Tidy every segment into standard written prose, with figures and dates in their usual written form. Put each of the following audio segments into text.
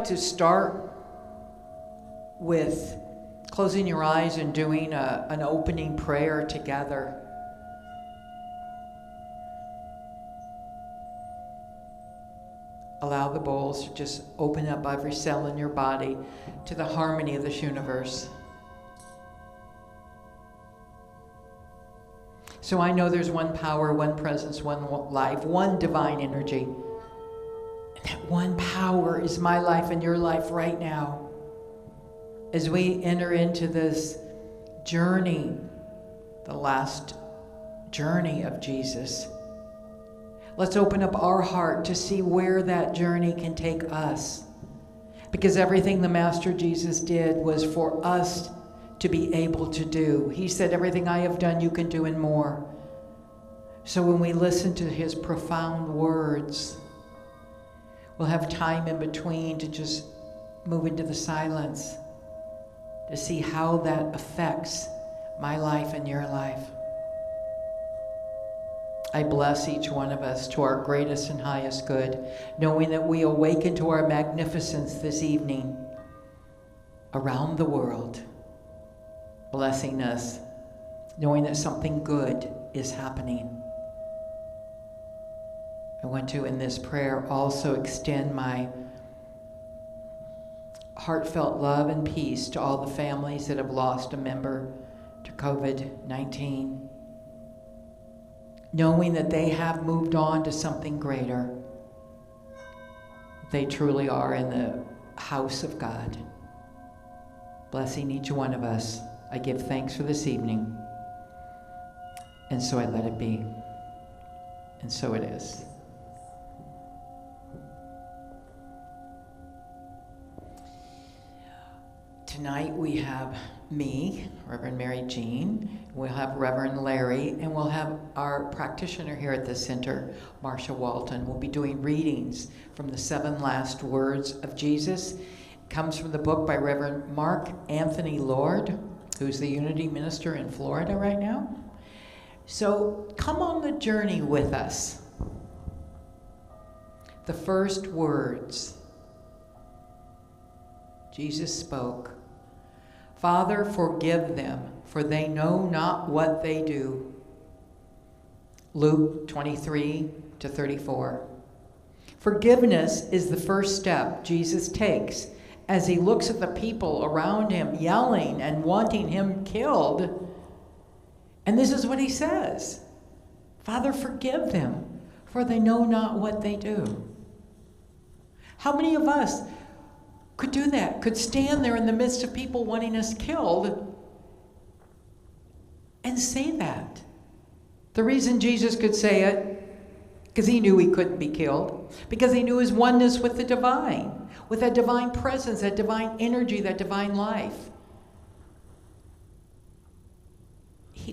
To start with closing your eyes and doing an opening prayer together. Allow the bowls to just open up every cell in your body to the harmony of this universe. So I know there's one power, one presence, one life, one divine energy. That one power is my life and your life right now. As we enter into this journey, the last journey of Jesus, let's open up our heart to see where that journey can take us. Because everything the Master Jesus did was for us to be able to do. He said, everything I have done, you can do and more. So when we listen to his profound words, we'll have time in between to just move into the silence to see how that affects my life and your life. I bless each one of us to our greatest and highest good, knowing that we awaken to our magnificence this evening around the world, blessing us, knowing that something good is happening. I want to, in this prayer, also extend my heartfelt love and peace to all the families that have lost a member to COVID-19, knowing that they have moved on to something greater. They truly are in the house of God. Blessing each one of us. I give thanks for this evening, and so I let it be, and so it is. Tonight we have me, Reverend Mary Jean, we'll have Reverend Larry, and we'll have our practitioner here at the center, Marcia Walton. We'll be doing readings from the 7 last words of Jesus. It comes from the book by Reverend Mark Anthony Lord, who's the Unity Minister in Florida right now. So come on the journey with us. The first words Jesus spoke. Father, forgive them, for they know not what they do. Luke 23-34. Forgiveness is the first step Jesus takes as he looks at the people around him yelling and wanting him killed. And this is what he says. Father, forgive them, for they know not what they do. How many of us could do that, could stand there in the midst of people wanting us killed and say that? The reason Jesus could say it, because he knew he couldn't be killed, because he knew his oneness with the divine, with that divine presence, that divine energy, that divine life.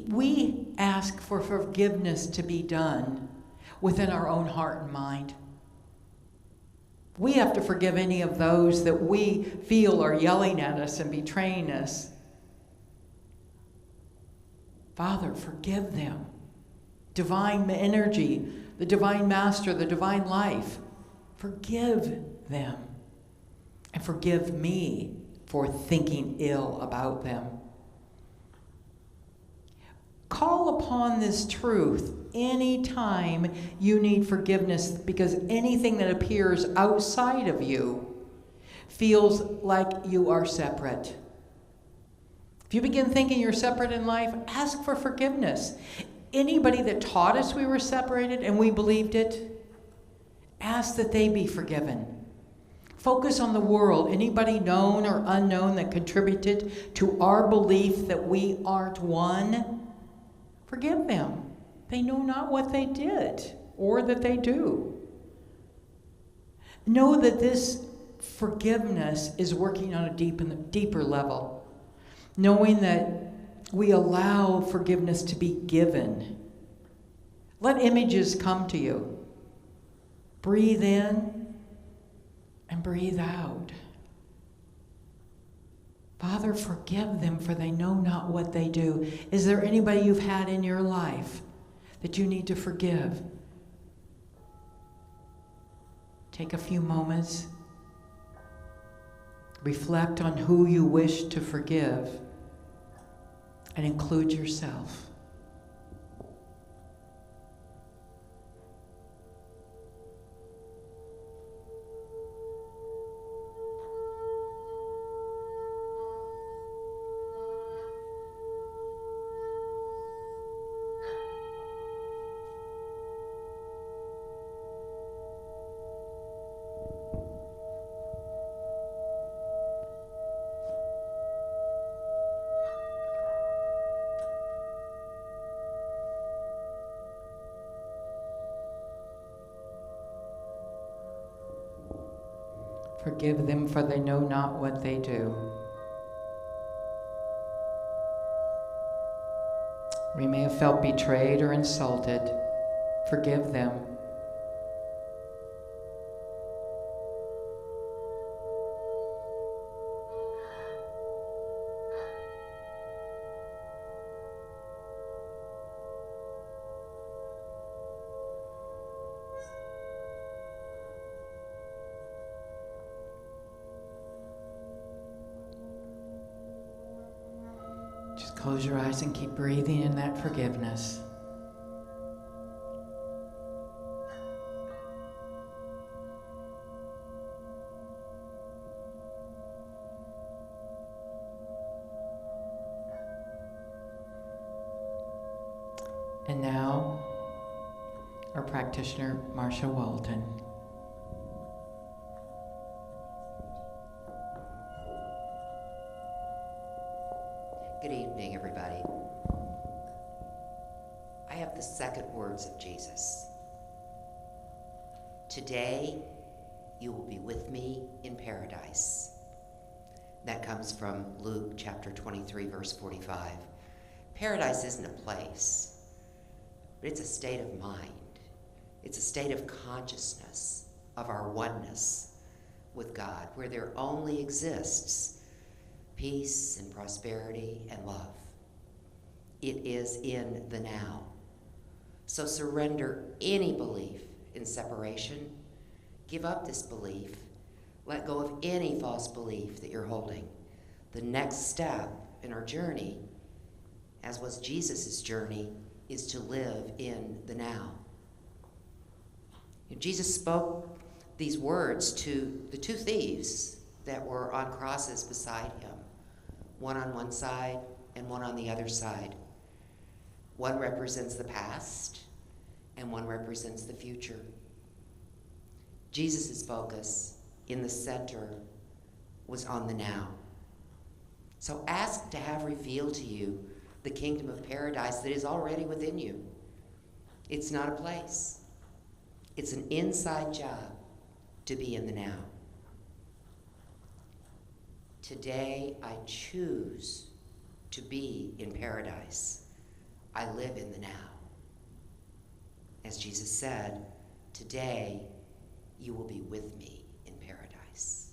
We ask for forgiveness to be done within our own heart and mind. We have to forgive any of those that we feel are yelling at us and betraying us. Father, forgive them. Divine energy, the divine master, the divine life. Forgive them. And forgive me for thinking ill about them. Call upon this truth anytime you need forgiveness, because anything that appears outside of you feels like you are separate. If you begin thinking you're separate in life, ask for forgiveness. Anybody that taught us we were separated and we believed it, ask that they be forgiven. Focus on the world. Anybody known or unknown that contributed to our belief that we aren't one, forgive them. They know not what they did or that they do. Know that this forgiveness is working on a deeper level. Knowing that we allow forgiveness to be given. Let images come to you. Breathe in and breathe out. Father, forgive them, for they know not what they do. Is there anybody you've had in your life that you need to forgive? Take a few moments Reflect on who you wish to forgive and include yourself. Forgive them, for they know not what they do. We may have felt betrayed or insulted. Forgive them. Just close your eyes and keep breathing in that forgiveness. And now, our practitioner, Marcia Walton. Good evening, everybody. I have the second words of Jesus. Today, you will be with me in paradise. That comes from Luke chapter 23, verse 45. Paradise isn't a place, but it's a state of mind. It's a state of consciousness of our oneness with God, where there only exists peace and prosperity and love. It is in the now. So surrender any belief in separation. Give up this belief. Let go of any false belief that you're holding. The next step in our journey, as was Jesus' journey, is to live in the now. Jesus spoke these words to the two thieves that were on crosses beside him, one on one side and one on the other side. One represents the past and one represents the future. Jesus' focus in the center was on the now. So ask to have revealed to you the kingdom of paradise that is already within you. It's not a place. It's an inside job to be in the now. Today, I choose to be in paradise. I live in the now. As Jesus said, today you will be with me in paradise.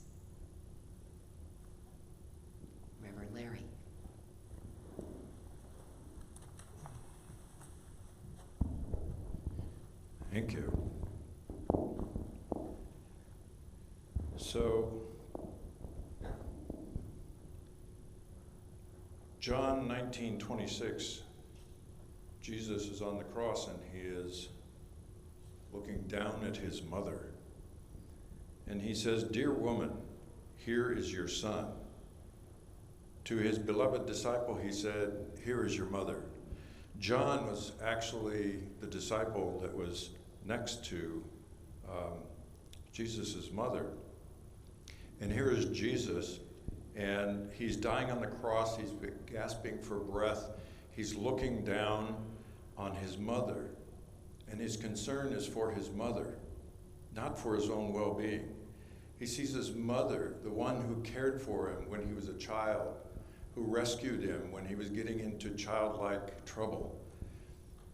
Reverend Larry. Thank you. So, John 19:26, Jesus is on the cross and he is looking down at his mother. And he says, "Dear woman, here is your son." To his beloved disciple, he said, "Here is your mother." John was actually the disciple that was next to Jesus' mother. And here is Jesus, and he's dying on the cross. He's gasping for breath. He's looking down on his mother, and his concern is for his mother, not for his own well-being. He sees his mother, the one who cared for him when he was a child, who rescued him when he was getting into childlike trouble.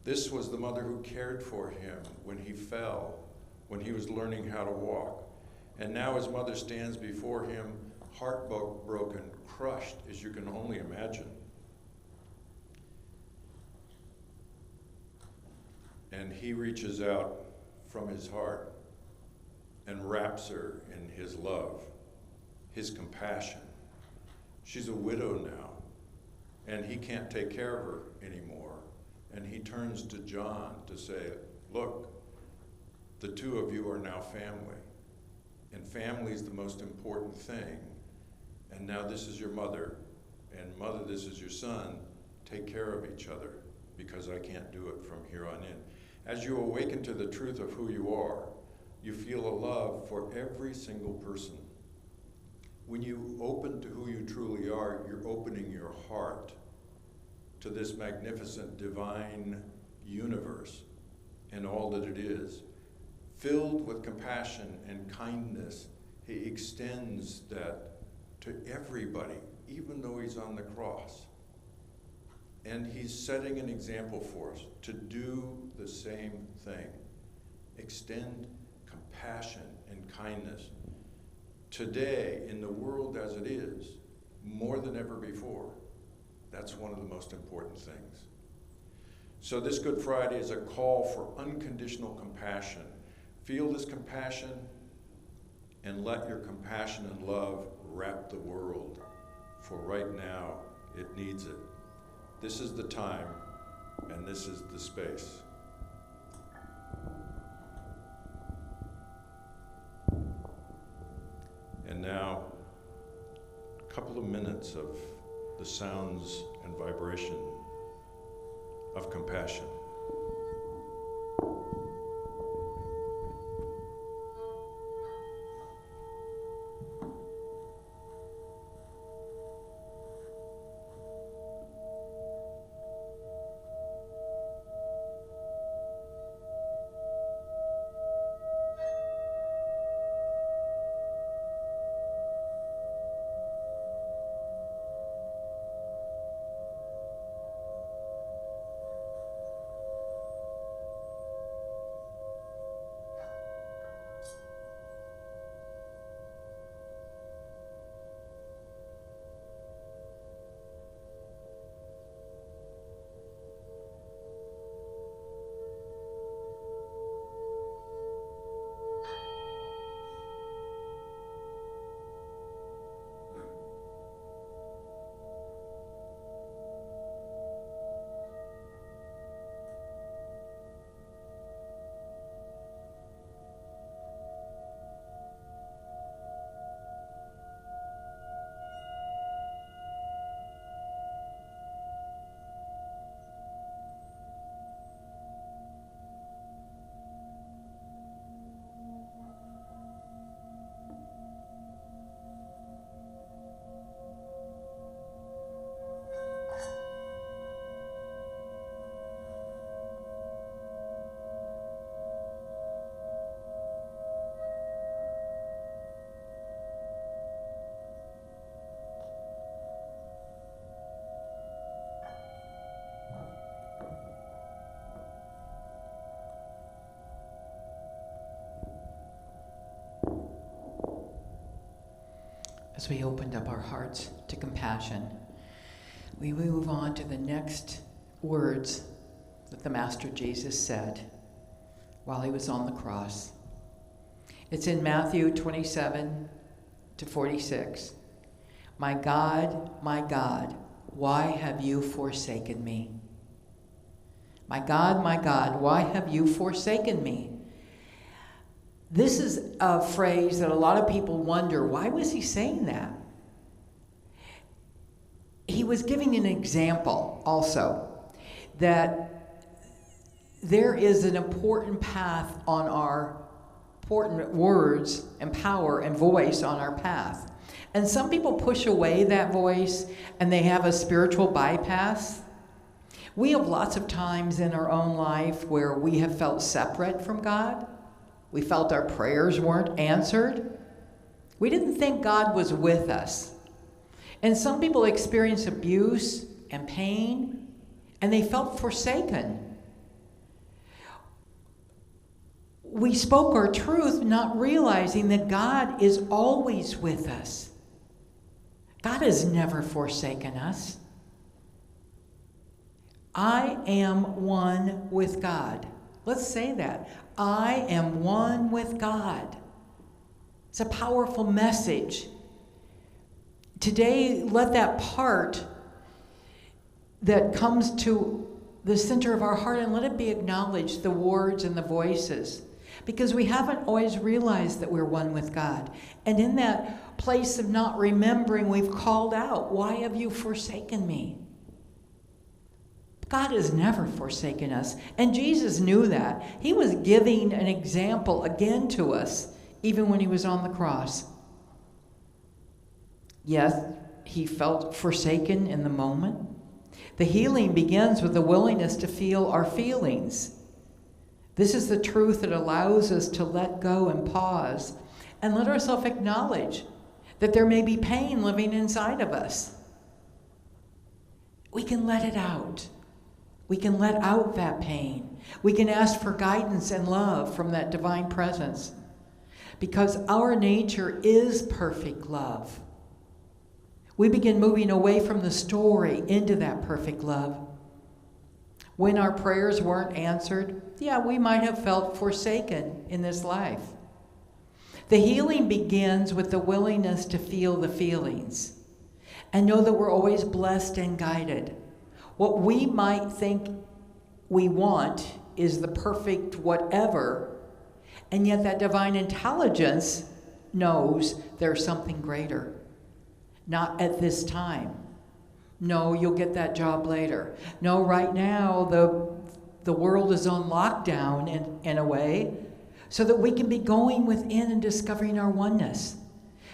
This was the mother who cared for him when he fell, when he was learning how to walk. And now his mother stands before him, heartbroken, crushed, as you can only imagine. And he reaches out from his heart and wraps her in his love. his compassion. She's a widow now, and he can't take care of her anymore. And he turns to John to say, look, the two of you are now family. And family is the most important thing. And now this is your mother, and mother, this is your son. Take care of each other, because I can't do it from here on in. As you awaken to the truth of who you are, you feel a love for every single person. When you open to who you truly are, you're opening your heart to this magnificent divine universe and all that it is. Filled with compassion and kindness, he extends that to everybody, even though he's on the cross. And he's setting an example for us to do the same thing. Extend compassion and kindness. Today, in the world as it is, more than ever before, that's one of the most important things. So this Good Friday is a call for unconditional compassion. Feel this compassion and let your compassion and love wrap the world, for right now it needs it. This is the time, and this is the space. And now, a couple of minutes of the sounds and vibration of compassion. As we opened up our hearts to compassion, we move on to the next words that the Master Jesus said while he was on the cross. It's in Matthew 27 to 46. My God, why have you forsaken me? My God, why have you forsaken me? This is a phrase that a lot of people wonder, why was he saying that? He was giving an example also that there is an important path on our important words and power and voice on our path. And some people push away that voice and they have a spiritual bypass. We have lots of times in our own life where we have felt separate from God. We felt our prayers weren't answered. We didn't think God was with us. And some people experience abuse and pain, and they felt forsaken. We spoke our truth, not realizing that God is always with us. God has never forsaken us. I am one with God. Let's say that. I am one with God. It's a powerful message. Today, let that part that comes to the center of our heart and let it be acknowledged, the words and the voices. Because we haven't always realized that we're one with God. And in that place of not remembering, we've called out, "Why have you forsaken me?" God has never forsaken us. And Jesus knew that. He was giving an example again to us, even when he was on the cross. Yes, he felt forsaken in the moment. The healing begins with the willingness to feel our feelings. This is the truth that allows us to let go and pause and let ourselves acknowledge that there may be pain living inside of us. We can let it out. We can let out that pain. We can ask for guidance and love from that divine presence, because our nature is perfect love. We begin moving away from the story into that perfect love. When our prayers weren't answered, yeah, we might have felt forsaken in this life. The healing begins with the willingness to feel the feelings and know that we're always blessed and guided. What we might think we want is the perfect whatever, and yet that divine intelligence knows there's something greater. Not at this time. No, you'll get that job later. No, right now the world is on lockdown in a way, so that we can be going within and discovering our oneness.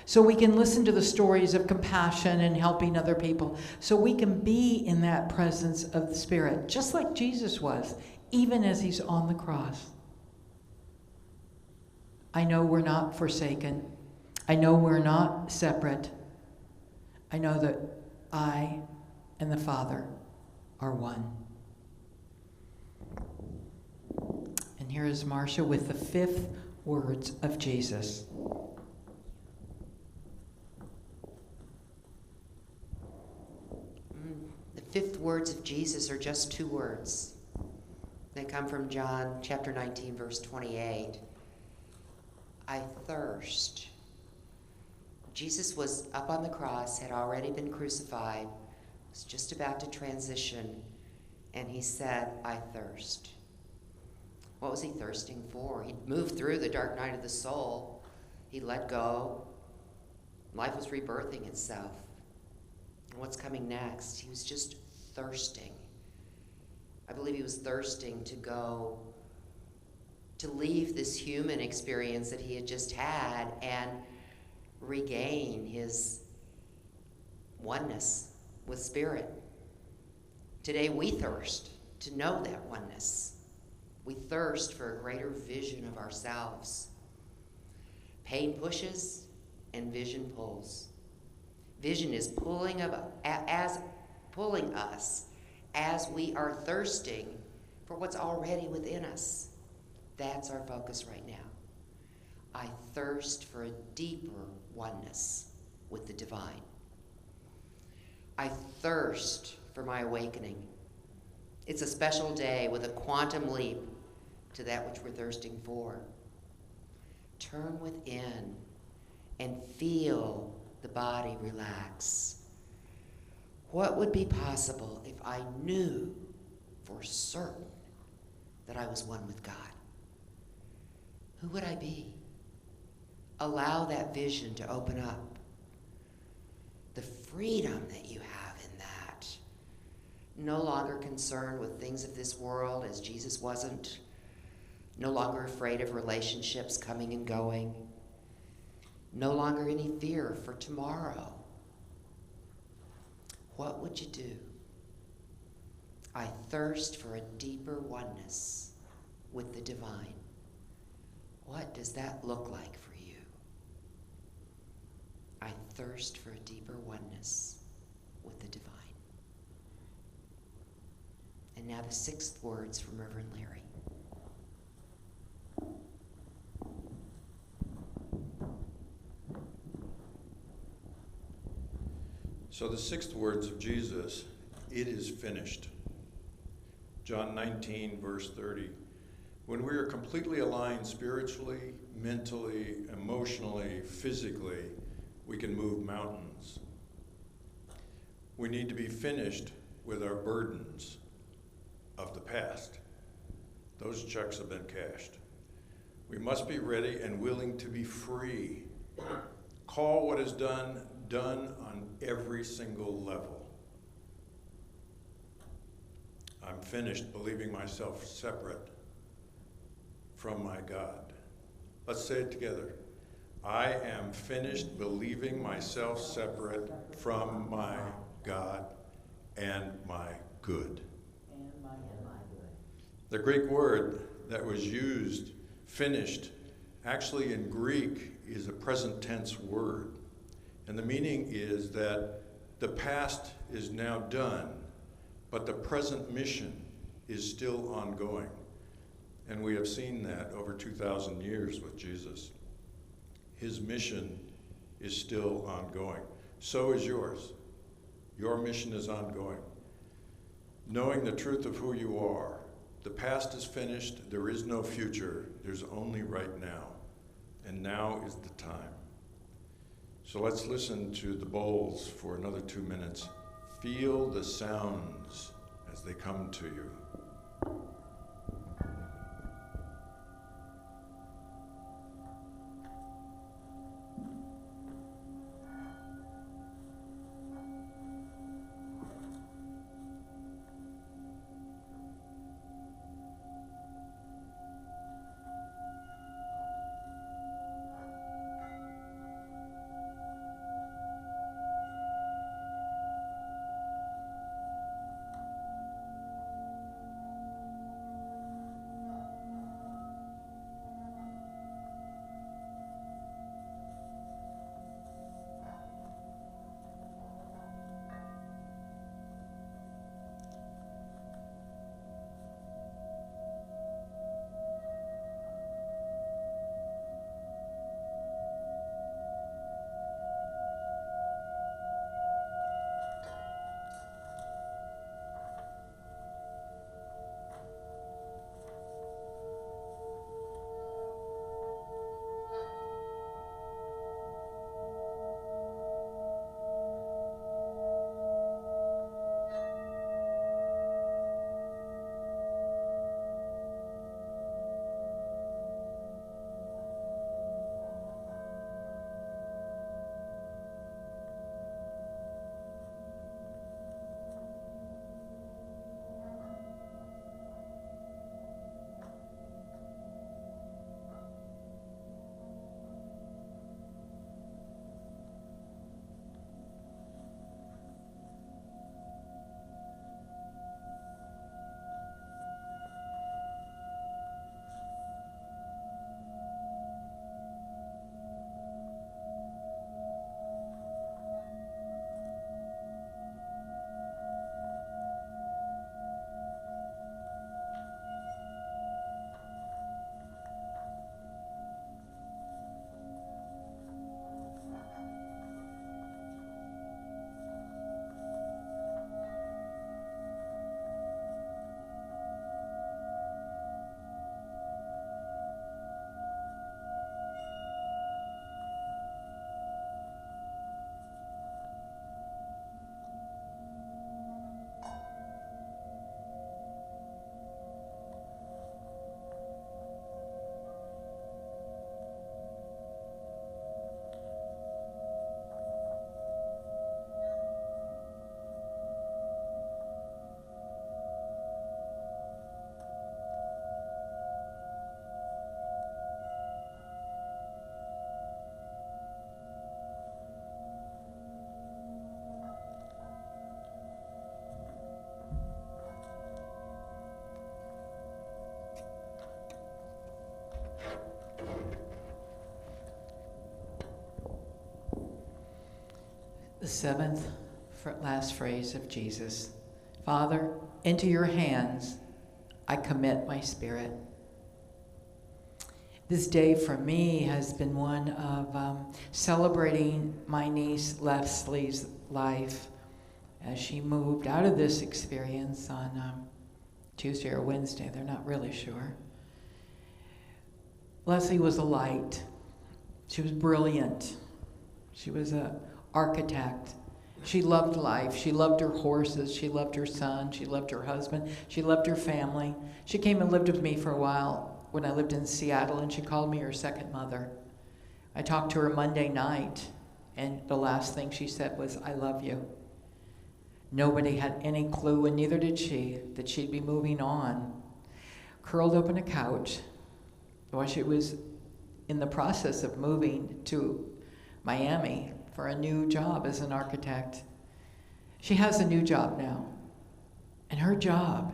So we can listen to the stories of compassion and helping other people. So we can be in that presence of the Spirit, just like Jesus was, even as he's on the cross. I know we're not forsaken. I know we're not separate. I know that I and the Father are one. And here is Marcia with the 5th words of Jesus. The 5th words of Jesus are just 2 words. They come from John chapter 19, verse 28. I thirst. Jesus was up on the cross, had already been crucified, was just about to transition, and he said, I thirst. What was he thirsting for? He'd moved through the dark night of the soul. He let go. Life was rebirthing itself. And what's coming next? He was just thirsting. I believe he was thirsting to go, to leave this human experience that he had just had and regain his oneness with Spirit. Today we thirst to know that oneness. We thirst for a greater vision of ourselves. Pain pushes and vision pulls. Vision is pulling us as we are thirsting for what's already within us. That's our focus right now. I thirst for a deeper oneness with the divine. I thirst for my awakening. It's a special day with a quantum leap to that which we're thirsting for. Turn within and feel the body relax. What would be possible if I knew for certain that I was one with God? Who would I be? Allow that vision to open up. The freedom that you have in that. No longer concerned with things of this world as Jesus wasn't. No longer afraid of relationships coming and going. No longer any fear for tomorrow. What would you do? I thirst for a deeper oneness with the divine. What does that look like for you? I thirst for a deeper oneness with the divine. And now the 6th words from Reverend Larry. So the 6th words of Jesus, it is finished. John 19, verse 30. When we are completely aligned spiritually, mentally, emotionally, physically, we can move mountains. We need to be finished with our burdens of the past. Those checks have been cashed. We must be ready and willing to be free. Call what is done on every single level. I'm finished believing myself separate from my God. Let's say it together. I am finished believing myself separate from my God and my good. The Greek word that was used, finished, actually in Greek is a present tense word. And the meaning is that the past is now done, but the present mission is still ongoing. And we have seen that over 2,000 years with Jesus. His mission is still ongoing. So is yours. Your mission is ongoing. Knowing the truth of who you are, the past is finished, there is no future, there's only right now. And now is the time. So let's listen to the bowls for another 2 minutes. Feel the sounds as they come to you. The seventh last phrase of Jesus. Father, into your hands I commit my spirit. This day for me has been one of celebrating my niece Leslie's life as she moved out of this experience on Tuesday or Wednesday. They're not really sure. Leslie was a light. She was brilliant. She was an architect. She loved life. She loved her horses. She loved her son. She loved her husband. She loved her family. She came and lived with me for a while when I lived in Seattle, and she called me her second mother. I talked to her Monday night, and the last thing she said was, "I love you." Nobody had any clue, and neither did she, that she'd be moving on. Curled up on a couch while she was in the process of moving to Miami for a new job as an architect. She has a new job now, and her job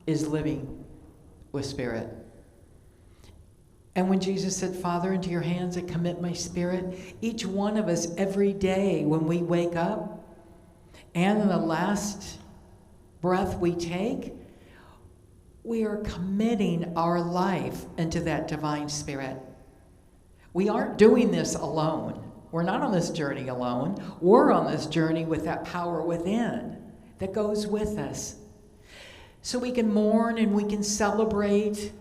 is living with Spirit. And when Jesus said, "Father, into your hands I commit my spirit," each one of us every day when we wake up and in the last breath we take, we are committing our life into that divine Spirit. We aren't doing this alone. We're not on this journey alone. We're on this journey with that power within that goes with us. So we can mourn and we can celebrate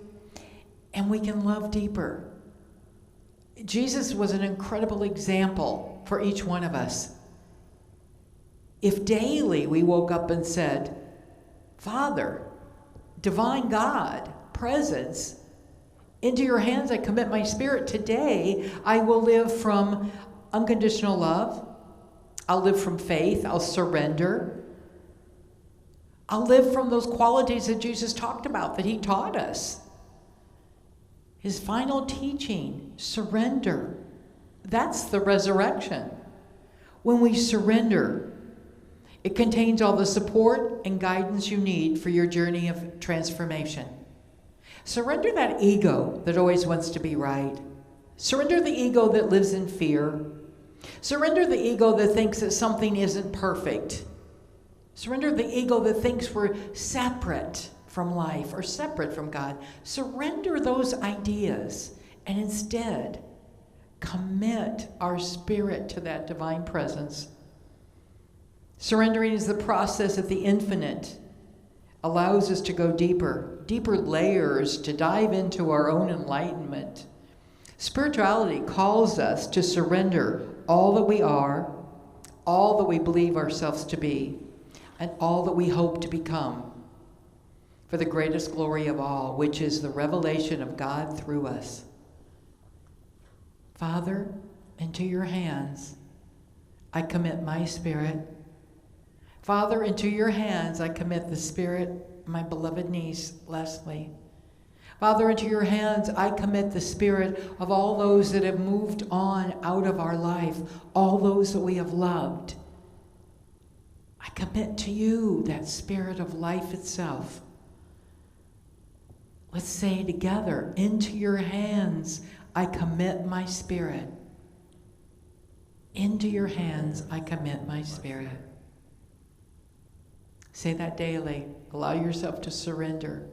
and we can love deeper. Jesus was an incredible example for each one of us. If daily we woke up and said, "Father, divine God, presence, into your hands I commit my spirit. Today I will live from unconditional love. I'll live from faith. I'll surrender. I'll live from those qualities that Jesus talked about, that he taught us. His final teaching, surrender. That's the resurrection. When we surrender, it contains all the support and guidance you need for your journey of transformation. Surrender that ego that always wants to be right. Surrender the ego that lives in fear. Surrender the ego that thinks that something isn't perfect. Surrender the ego that thinks we're separate from life or separate from God. Surrender those ideas and instead commit our spirit to that divine presence. Surrendering is the process that the infinite allows us to go deeper, deeper layers to dive into our own enlightenment. Spirituality calls us to surrender all that we are, all that we believe ourselves to be, and all that we hope to become for the greatest glory of all, which is the revelation of God through us. Father, into your hands I commit my spirit. Father, into your hands I commit the spirit of my beloved niece, Leslie. Father, into your hands I commit the spirit of all those that have moved on out of our life, all those that we have loved. I commit to you that spirit of life itself. Let's say together, into your hands I commit my spirit. Into your hands I commit my spirit. Say that daily. Allow yourself to surrender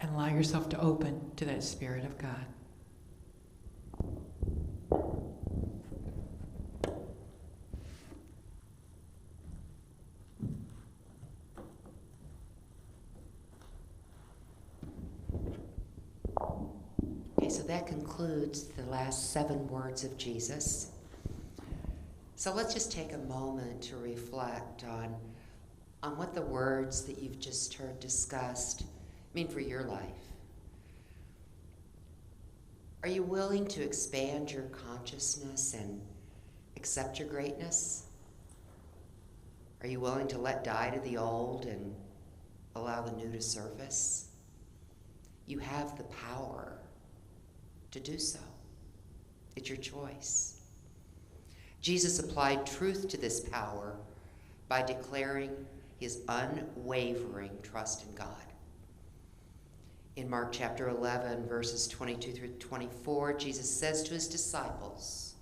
and allow yourself to open to that Spirit of God. Okay, so that concludes the last 7 words of Jesus. So let's just take a moment to reflect on what the words that you've just heard discussed mean for your life. Are you willing to expand your consciousness and accept your greatness? Are you willing to let die to the old and allow the new to surface? You have the power to do so. It's your choice. Jesus applied truth to this power by declaring his unwavering trust in God. In Mark chapter 11, verses 22 through 24, Jesus says to his disciples,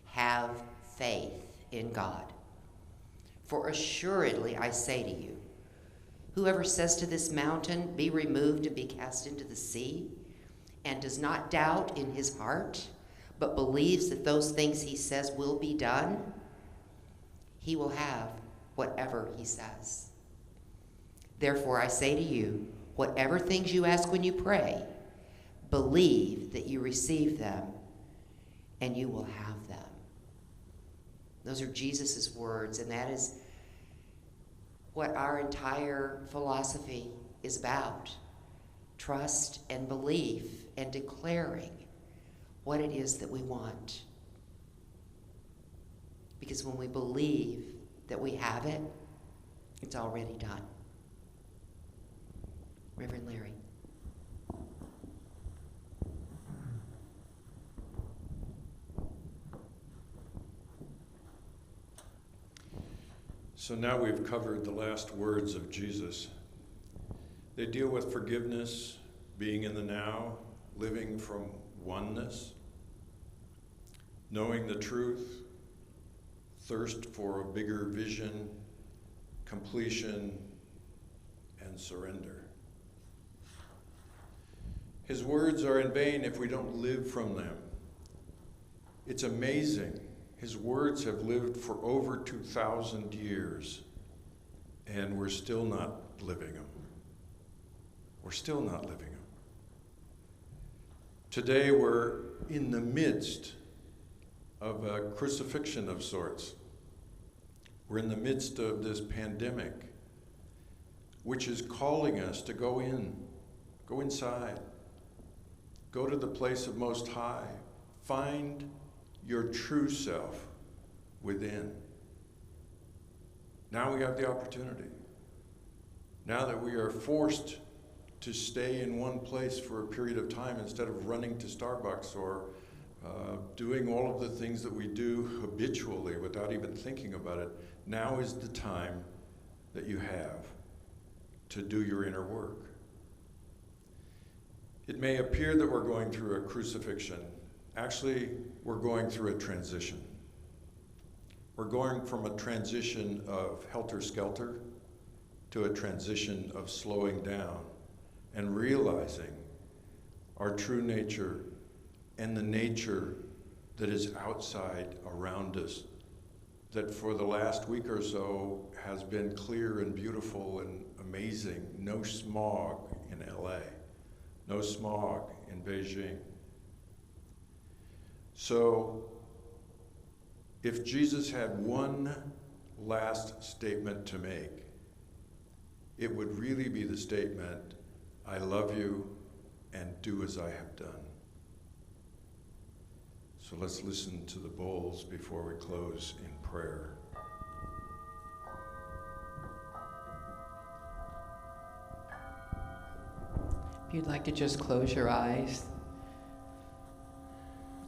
"Have faith in God. For assuredly I say to you, whoever says to this mountain, 'Be removed and be cast into the sea,' and does not doubt in his heart, but believes that those things he says will be done, he will have whatever he says. Therefore I say to you, whatever things you ask when you pray, believe that you receive them, and you will have them." Those are Jesus' words, and that is what our entire philosophy is about. Trust and belief and declaring what it is that we want. Because when we believe that we have it, it's already done. Reverend Larry. So now we've covered the last words of Jesus. They deal with forgiveness, being in the now, living from oneness, knowing the truth, thirst for a bigger vision, completion, and surrender. His words are in vain if we don't live from them. It's amazing. His words have lived for over 2,000 years, and we're still not living them. We're still not living them. Today we're in the midst of a crucifixion of sorts. We're in the midst of this pandemic, which is calling us to go inside, go to the place of Most High, find your true self within. Now we have the opportunity. Now that we are forced to stay in one place for a period of time instead of running to Starbucks or doing all of the things that we do habitually without even thinking about it, now is the time that you have to do your inner work. It may appear that we're going through a crucifixion. Actually, we're going through a transition. We're going from a transition of helter-skelter to a transition of slowing down and realizing our true nature and the nature that is outside around us, that for the last week or so has been clear and beautiful and amazing. No smog in LA, no smog in Beijing. So, if Jesus had one last statement to make, it would really be the statement, I love you and do as I have done. So let's listen to the bowls before we close in prayer. If you'd like to just close your eyes,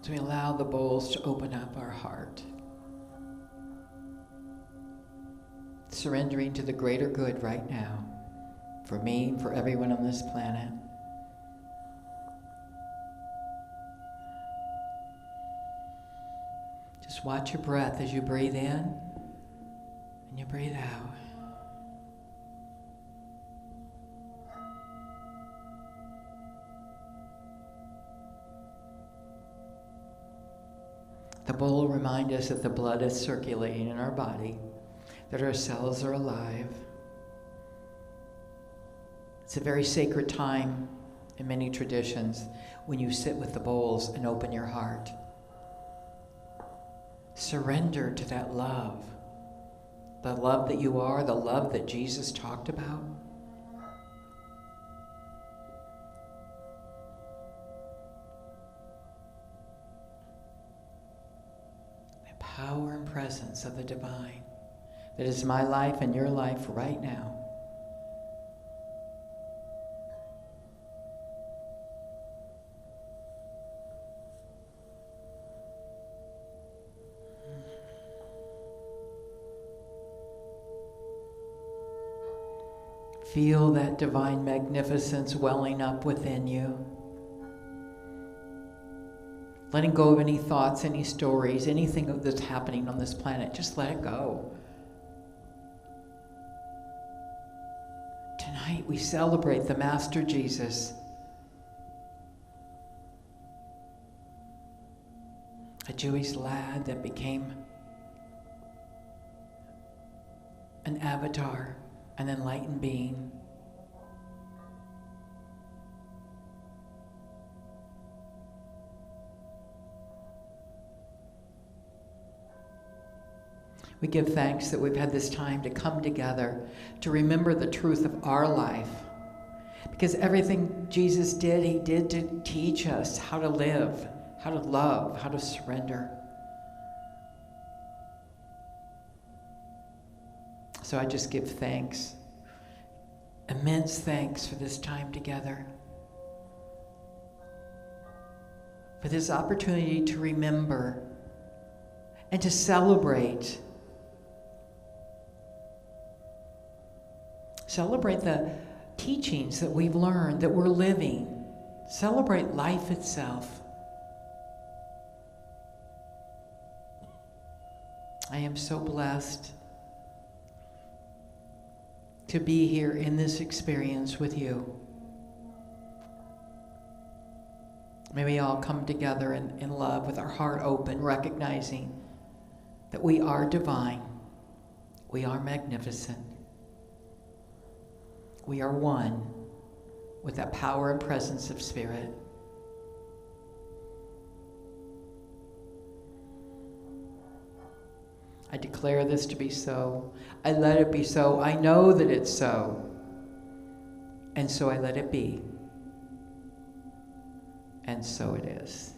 so we allow the bowls to open up our heart. Surrendering to the greater good right now, for me, for everyone on this planet. Just watch your breath as you breathe in and you breathe out. The bowl will remind us that the blood is circulating in our body, that our cells are alive. It's a very sacred time in many traditions when you sit with the bowls and open your heart. Surrender to that love. The love that you are, the love that Jesus talked about. The power and presence of the divine that is my life and your life right now. Feel that divine magnificence welling up within you. Letting go of any thoughts, any stories, anything that's happening on this planet, just let it go. Tonight we celebrate the Master Jesus. A Jewish lad that became an avatar, an enlightened being. We give thanks that we've had this time to come together, to remember the truth of our life. Because everything Jesus did, he did to teach us how to live, how to love, how to surrender. So I just give thanks, immense thanks for this time together, for this opportunity to remember and to celebrate. Celebrate the teachings that we've learned, that we're living. Celebrate life itself. I am so blessed to be here in this experience with you. May we all come together in love with our heart open, recognizing that we are divine. We are magnificent. We are one with that power and presence of Spirit. I declare this to be so. I let it be so. I know that it's so. And so I let it be. And so it is.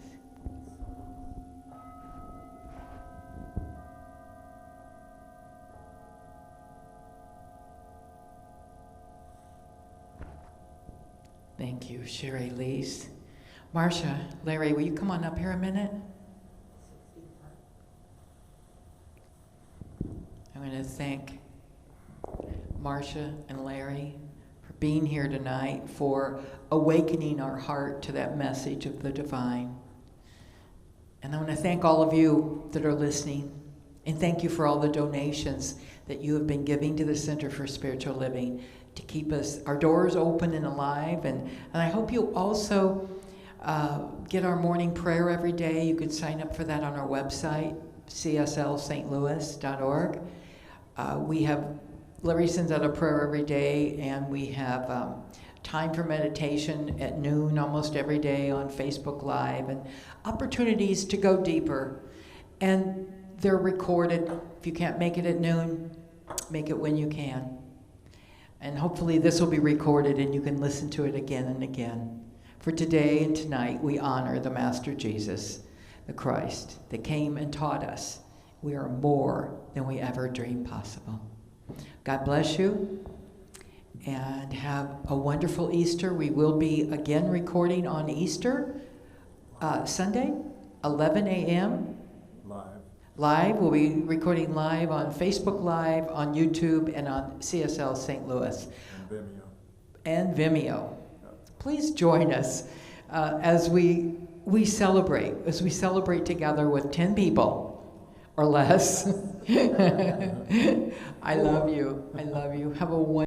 Thank you, Sherry Lees. Marcia, Larry, will you come on up here a minute? I'm going to thank Marcia and Larry for being here tonight, for awakening our heart to that message of the divine. And I want to thank all of you that are listening, and thank you for all the donations that you have been giving to the Center for Spiritual Living to keep our doors open and alive. And I hope you also get our morning prayer every day. You can sign up for that on our website, cslstlouis.org. Larry sends out a prayer every day, and we have time for meditation at noon almost every day on Facebook Live, and opportunities to go deeper. And they're recorded. If you can't make it at noon, make it when you can. And hopefully this will be recorded and you can listen to it again and again. For today and tonight, we honor the Master Jesus, the Christ, that came and taught us we are more than we ever dreamed possible. God bless you, and have a wonderful Easter. We will be again recording on Easter Sunday, 11 a.m. Live. We'll be recording live on Facebook Live, on YouTube, and on CSL St. Louis. And Vimeo. Please join us as we celebrate together with 10 people or less. I love you. Have a wonderful